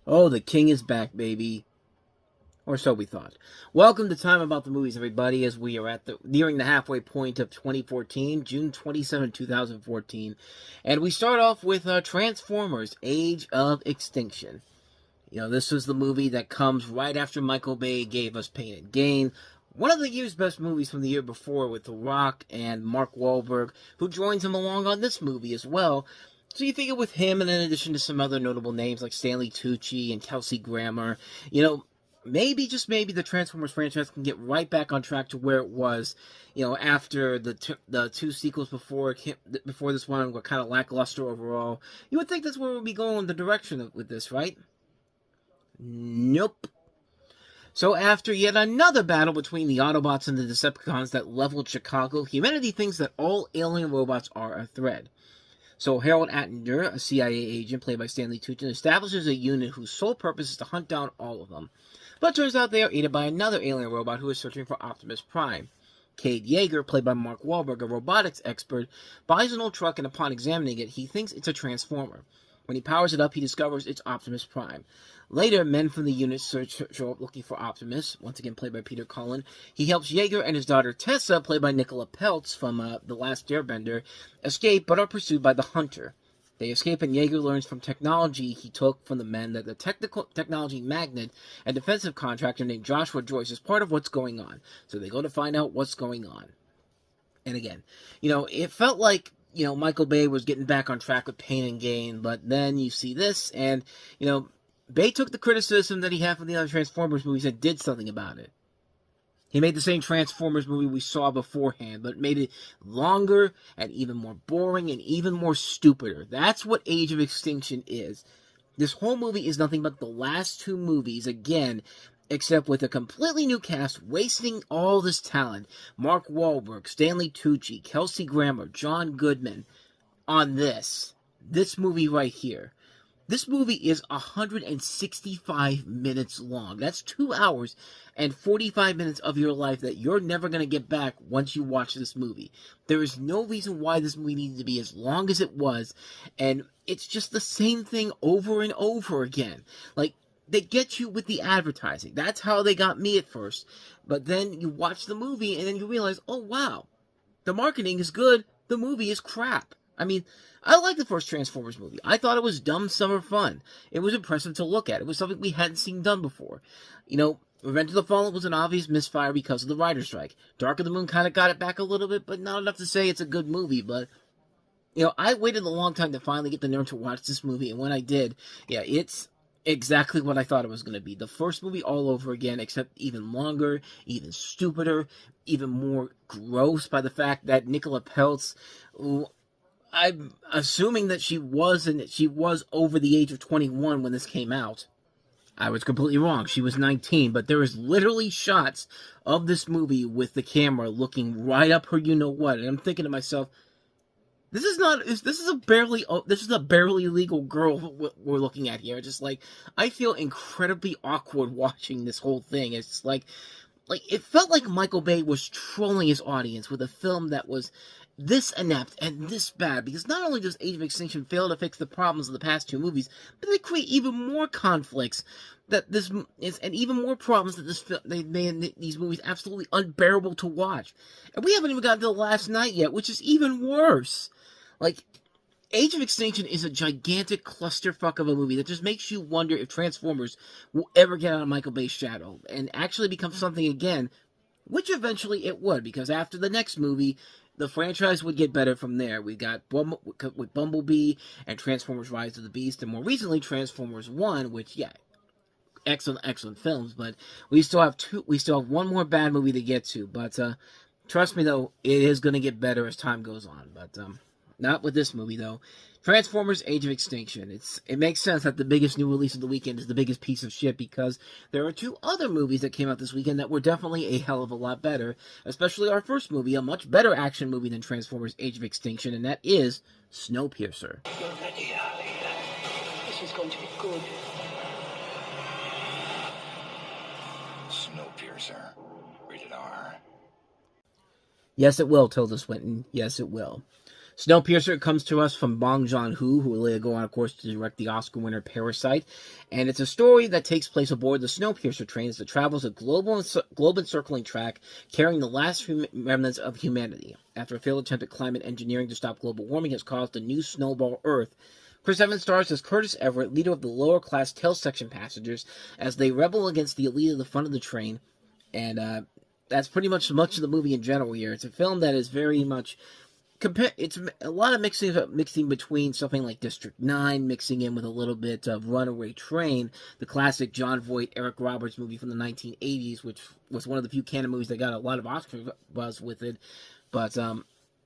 Oh, the king is back, baby. Or so we thought. Welcome to Time About the Movies, everybody, as we are nearing the halfway point of 2014, June 27, 2014. And we start off with Transformers, Age of Extinction. You know, this was the movie that comes right after Michael Bay gave us Pain and Gain. One of the year's best movies from the year before with The Rock and Mark Wahlberg, who joins him along on this movie as well. So you figure with him, and in addition to some other notable names like Stanley Tucci and Kelsey Grammer, maybe, just maybe, the Transformers franchise can get right back on track to where it was, after the two sequels before this one were kind of lackluster overall. You would think that's where we'll be going the direction with this, right? Nope. So after yet another battle between the Autobots and the Decepticons that leveled Chicago, humanity thinks that all alien robots are a threat. So Harold Attinger, a CIA agent played by Stanley Tucci, establishes a unit whose sole purpose is to hunt down all of them. But it turns out they are aided by another alien robot who is searching for Optimus Prime. Cade Yeager, played by Mark Wahlberg, a robotics expert, buys an old truck, and upon examining it, he thinks it's a Transformer. When he powers it up, he discovers it's Optimus Prime. Later, men from the unit show up looking for Optimus, once again played by Peter Cullen. He helps Yeager and his daughter Tessa, played by Nicola Peltz from The Last Airbender, escape but are pursued by the Hunter. They escape, and Yeager learns from technology he took from the men that the technology magnate and defensive contractor named Joshua Joyce is part of what's going on. So they go to find out what's going on. And again, it felt like, Michael Bay was getting back on track with Pain and Gain, but then you see this, and, Bay took the criticism that he had from the other Transformers movies and did something about it. He made the same Transformers movie we saw beforehand, but made it longer and even more boring and even more stupider. That's what Age of Extinction is. This whole movie is nothing but the last two movies, again, except with a completely new cast, wasting all this talent. Mark Wahlberg, Stanley Tucci, Kelsey Grammer, John Goodman on this movie right here. This movie is 165 minutes long. That's 2 hours and 45 minutes of your life that you're never going to get back once you watch this movie. There is no reason why this movie needed to be as long as it was, and it's just the same thing over and over again. Like, they get you with the advertising. That's how they got me at first. But then you watch the movie, and then you realize, oh, wow, the marketing is good, the movie is crap. I mean, I like the first Transformers movie. I thought it was dumb summer fun. It was impressive to look at. It was something we hadn't seen done before. Revenge of the Fallen was an obvious misfire because of the writer's strike. Dark of the Moon kind of got it back a little bit, but not enough to say it's a good movie. But, I waited a long time to finally get the nerve to watch this movie, and when I did, yeah, it's exactly what I thought it was going to be. The first movie all over again, except even longer, even stupider, even more gross by the fact that Nicola Peltz, I'm assuming that she was over the age of 21 when this came out. I was completely wrong. She was 19, but there is literally shots of this movie with the camera looking right up her you-know-what, and I'm thinking to myself, this is a barely legal girl we're looking at here. Just like, I feel incredibly awkward watching this whole thing. It's like it felt like Michael Bay was trolling his audience with a film that was this inept and this bad, because not only does Age of Extinction fail to fix the problems of the past two movies, but they create even more conflicts and even more problems that they made these movies absolutely unbearable to watch. And we haven't even gotten to the last night yet, which is even worse. Like, Age of Extinction is a gigantic clusterfuck of a movie that just makes you wonder if Transformers will ever get out of Michael Bay's shadow and actually become something again, which eventually it would, because after the next movie, the franchise would get better from there. We got with Bumblebee and Transformers Rise of the Beast, and more recently Transformers 1, which, yeah, excellent films, but we still have one more bad movie to get to, but trust me though, it is going to get better as time goes on, but not with this movie though. Transformers Age of Extinction. It makes sense that the biggest new release of the weekend is the biggest piece of shit, because there are two other movies that came out this weekend that were definitely a hell of a lot better, especially our first movie, a much better action movie than Transformers Age of Extinction, and that is Snowpiercer. You're ready, Ali. This is going to be good. Snowpiercer. Rated R. Yes, it will, Tilda Swinton. Yes, it will. Snowpiercer comes to us from Bong Joon-ho, who will later go on, of course, to direct the Oscar winner Parasite. And it's a story that takes place aboard the Snowpiercer train as it travels a globe-encircling track carrying the last remnants of humanity. After a failed attempt at climate engineering to stop global warming has caused a new snowball Earth, Chris Evans stars as Curtis Everett, leader of the lower-class tail section passengers, as they rebel against the elite at the front of the train. And that's pretty much of the movie in general here. It's a film that is very much... It's a lot of mixing between something like District 9, mixing in with a little bit of Runaway Train, the classic Jon Voight, Eric Roberts movie from the 1980s, which was one of the few canon movies that got a lot of Oscar buzz with it. But,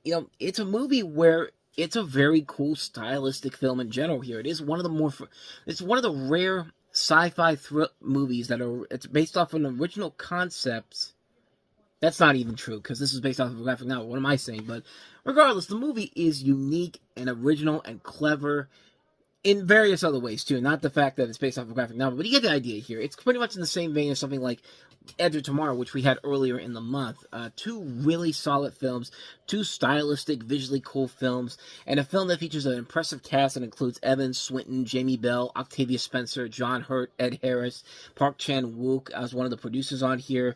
it's a movie where it's a very cool stylistic film in general here. It's one of the rare sci-fi movies it's based off of an original concepts. That's not even true, because this is based off of a graphic novel. What am I saying? But regardless, the movie is unique and original and clever in various other ways, too. Not the fact that it's based off of a graphic novel, but you get the idea here. It's pretty much in the same vein as something like Edge of Tomorrow, which we had earlier in the month. Two really solid films, two stylistic, visually cool films, and a film that features an impressive cast that includes Evans, Swinton, Jamie Bell, Octavia Spencer, John Hurt, Ed Harris, Park Chan-wook as one of the producers on here.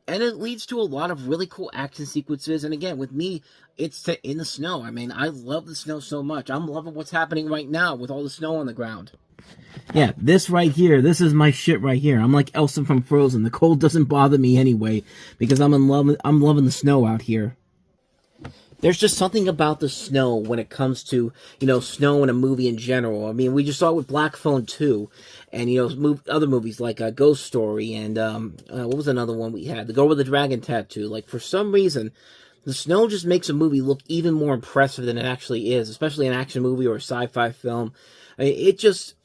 And it leads to a lot of really cool action sequences. And again, with me, it's in the snow. I mean, I love the snow so much. I'm loving what's happening right now with all the snow on the ground. Yeah, this right here, this is my shit right here. I'm like Elsa from Frozen. The cold doesn't bother me anyway, because I'm loving the snow out here. There's just something about the snow when it comes to, snow in a movie in general. I mean, we just saw it with Black Phone 2, and, other movies like Ghost Story, and, what was another one we had? The Girl with the Dragon Tattoo. Like, for some reason, the snow just makes a movie look even more impressive than it actually is, especially an action movie or a sci-fi film. I mean, it just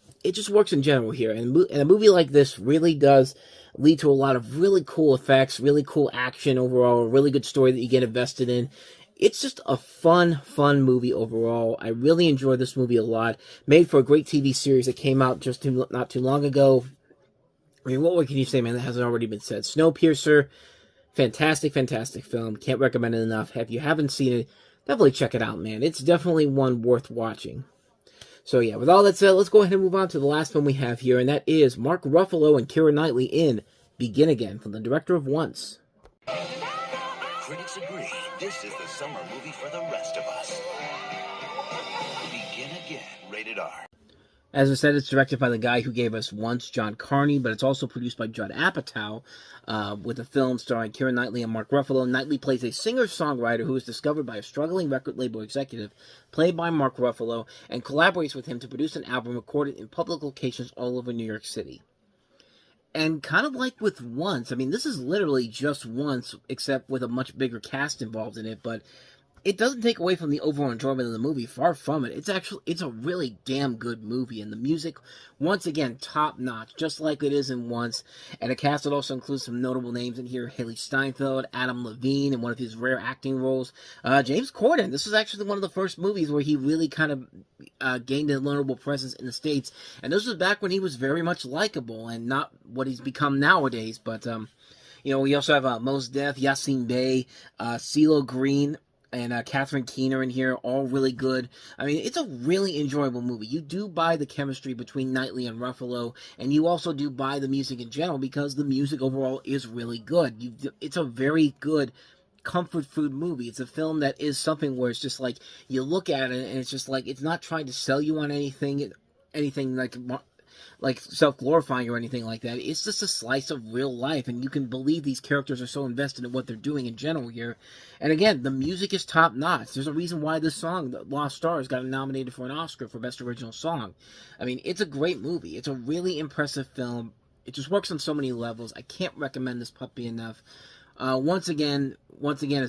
works in general here, and a movie like this really does lead to a lot of really cool effects, really cool action overall, a really good story that you get invested in. It's just a fun movie overall. I really enjoyed this movie a lot. Made for a great TV series that came out not too long ago. I mean, what can you say, man, that hasn't already been said? Snowpiercer, fantastic film. Can't recommend it enough. If you haven't seen it, definitely check it out, man. It's definitely one worth watching. So yeah, with all that said, let's go ahead and move on to the last film we have here, and that is Mark Ruffalo and Keira Knightley in Begin Again, from the director of Once. Critics agree, this is the summer movie for the rest of us. Begin Again, rated R. As I said, it's directed by the guy who gave us Once, John Carney, but it's also produced by Judd Apatow, with a film starring Keira Knightley and Mark Ruffalo. Knightley plays a singer-songwriter who is discovered by a struggling record label executive, played by Mark Ruffalo, and collaborates with him to produce an album recorded in public locations all over New York City. And kind of like with Once, I mean, this is literally just Once, except with a much bigger cast involved in it, but it doesn't take away from the overall enjoyment of the movie. Far from it. It's a really damn good movie, and the music, once again, top notch, just like it is in Once. And the cast that also includes some notable names in here: Haley Steinfeld, Adam Levine in one of his rare acting roles, James Corden. This was actually one of the first movies where he really kind of gained a notable presence in the States, and this was back when he was very much likable and not what he's become nowadays. But we also have Mos Def, Yassine Bey, CeeLo Green, and Catherine Keener in here, all really good. I mean, it's a really enjoyable movie. You do buy the chemistry between Knightley and Ruffalo, and you also do buy the music in general, because the music overall is really good. It's a very good comfort food movie. It's a film that is something where it's just like, you look at it, and it's just like, it's not trying to sell you on anything like self-glorifying or anything like that. It's just a slice of real life, and you can believe these characters are so invested in what they're doing in general here. And again, the music is top-notch. There's a reason why this song, The Lost Stars, got nominated for an Oscar for Best Original Song. I mean, it's a great movie. It's a really impressive film. It just works on so many levels. I can't recommend this puppy enough. Once again, Begin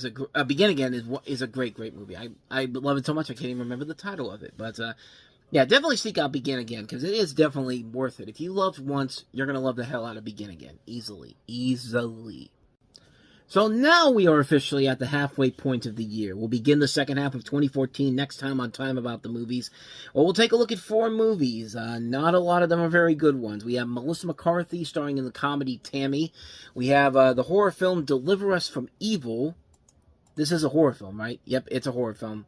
Again is a great movie. I love it so much I can't even remember the title of it. But yeah, definitely seek out Begin Again, because it is definitely worth it. If you loved Once, you're going to love the hell out of Begin Again. Easily. So now we are officially at the halfway point of the year. We'll begin the second half of 2014 next time on Time About the Movies. Well, we'll take a look at 4 movies. Not a lot of them are very good ones. We have Melissa McCarthy starring in the comedy Tammy. We have the horror film Deliver Us from Evil. This is a horror film, right? Yep, it's a horror film.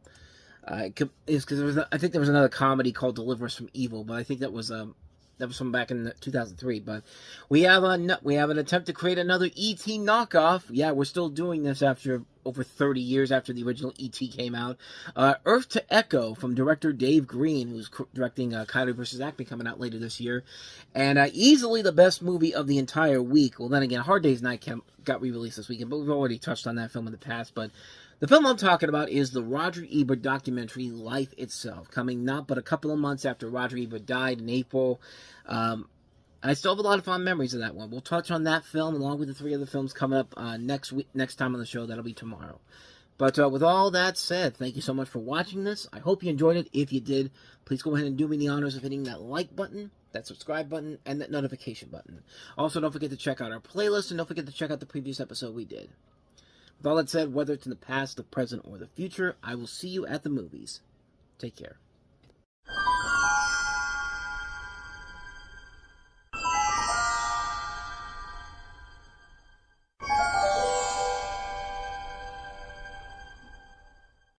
Is because I think there was another comedy called Deliver Us from Evil, but I think that was from back in 2003. But we have an attempt to create another E.T. knockoff. Yeah, we're still doing this after over 30 years after the original E.T. came out. Earth to Echo from director Dave Green, who's directing Coyote vs. Acme, coming out later this year. And easily the best movie of the entire week. Well, then again, Hard Day's Night got re-released this weekend, but we've already touched on that film in the past. But the film I'm talking about is the Roger Ebert documentary Life Itself, coming not but a couple of months after Roger Ebert died in April. I still have a lot of fond memories of that one. We'll touch on that film along with the 3 other films coming up next time on the show. That'll be tomorrow. But with all that said, thank you so much for watching this. I hope you enjoyed it. If you did, please go ahead and do me the honors of hitting that like button, that subscribe button, and that notification button. Also, don't forget to check out our playlist, and don't forget to check out the previous episode we did. With all that said, whether it's in the past, the present, or the future, I will see you at the movies. Take care.